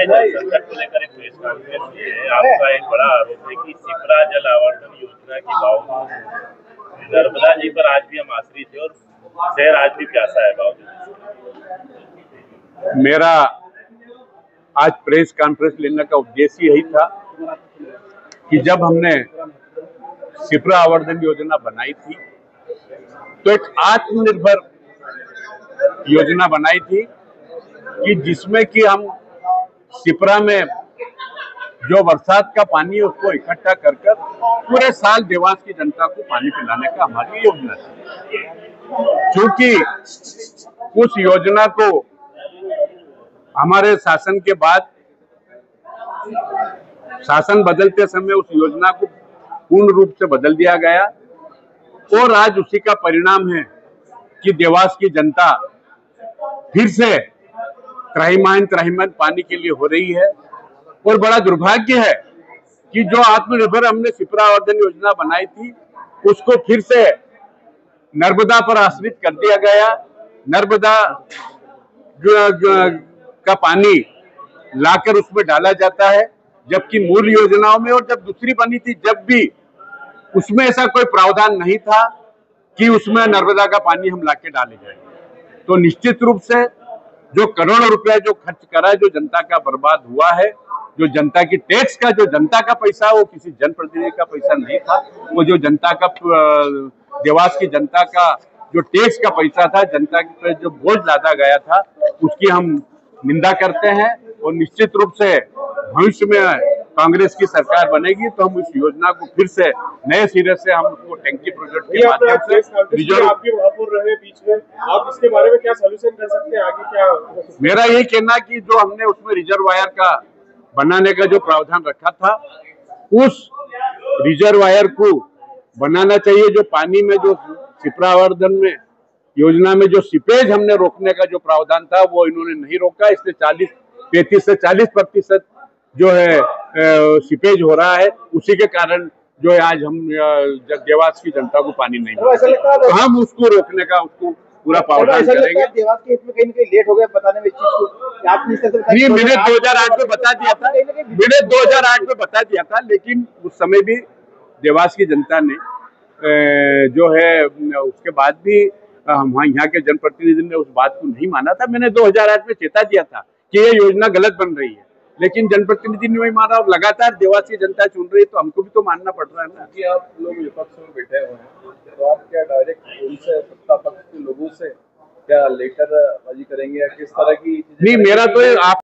में जल संकट को लेकर एक प्रेस कॉन्फ्रेंस हुई है। आपका एक बड़ा आरोप है कि शिप्रा जल आवर्धन योजना की बावजूद नर्मदा जी पर आज भी हम आश्रित थे और शहर आज भी प्यासा है बावजूद। मेरा आज प्रेस कॉन्फ्रेंस लेने का उद्देश्य यही था कि जब हमने शिप्रा आवर्धन योजना बनाई थी तो एक आत्मनिर्भर योजना बनाई थी कि जिसमें कि हम शिप्रा में जो बरसात का पानी है उसको इकट्ठा कर पूरे साल देवास की जनता को पानी पिलाने का हमारी योजना थी। क्योंकि उस योजना को हमारे शासन के बाद शासन बदलते समय उस योजना को पूर्ण रूप से बदल दिया गया और आज उसी का परिणाम है कि देवास की जनता फिर से त्राहिमाम पानी के लिए हो रही है। और बड़ा दुर्भाग्य है कि जो आत्मनिर्भर हमने शिप्रा आवर्धन योजना बनाई थी उसको फिर से नर्मदा पर आश्रित कर दिया गया। नर्मदा का पानी लाकर उसमें डाला जाता है, जबकि मूल योजनाओं में और जब दूसरी बनी थी जब भी उसमें ऐसा कोई प्रावधान नहीं था कि उसमें नर्मदा का पानी हम लाके डाले जाएंगे। तो निश्चित रूप से जो करोड़ों रुपए जो खर्च करा, जो जनता का बर्बाद हुआ है, जो जनता की टैक्स का जो जनता का पैसा, वो किसी जनप्रतिनिधि का पैसा नहीं था, वो जो जनता का देवास की जनता का जो टैक्स का पैसा था, जनता पर जो बोझ लादा गया था, उसकी हम निंदा करते हैं। और निश्चित रूप से भविष्य में कांग्रेस की सरकार बनेगी तो हम इस योजना को फिर से नए सिरे से हम उसको टैंकी प्रोजेक्ट के माध्यम से रिजर्व आपके महापौर रहे बीच में, आप इसके बारे में क्या सॉल्यूशन कर सकते हैं आगे? क्या मेरा ये कहना कि जो हमने उसमें रिजर्वायर का बनाने का जो प्रावधान रखा था, उस रिजर्वायर को बनाना चाहिए। जो पानी में जो शिप्रा आवर्धन में योजना में जो सीपेज हमने रोकने का जो प्रावधान था वो इन्होंने नहीं रोका, इसलिए 35 से 40% जो है सीपेज हो रहा है। उसी के कारण जो है आज हम देवास की जनता को पानी नहीं मिल रहा, तो हम उसको रोकने का उसको पूरा प्रावधान करेंगे। देवास के इसमें कहीं ना कहीं लेट हो गया बताने में इस चीज को। नहीं, मैंने 2008 में बता दिया था, मैंने 2008 में बता दिया था, लेकिन उस समय भी देवास की जनता ने जो है उसके बाद भी हम यहाँ के जनप्रतिनिधि ने उस बात को नहीं माना था। मैंने 2008 में चेता दिया था कि ये योजना गलत बन रही है, लेकिन जनप्रतिनिधि ने नहीं माना और लगातार देवास की जनता चुन रही है, तो हमको भी तो मानना पड़ रहा है ना। कि आप लोग विपक्ष में बैठे हुए हैं तो आप क्या डायरेक्ट उनसे सत्ता पक्ष के लोगों से क्या लेटर बाजी करेंगे या किस तरह की? नहीं, मेरा तो आप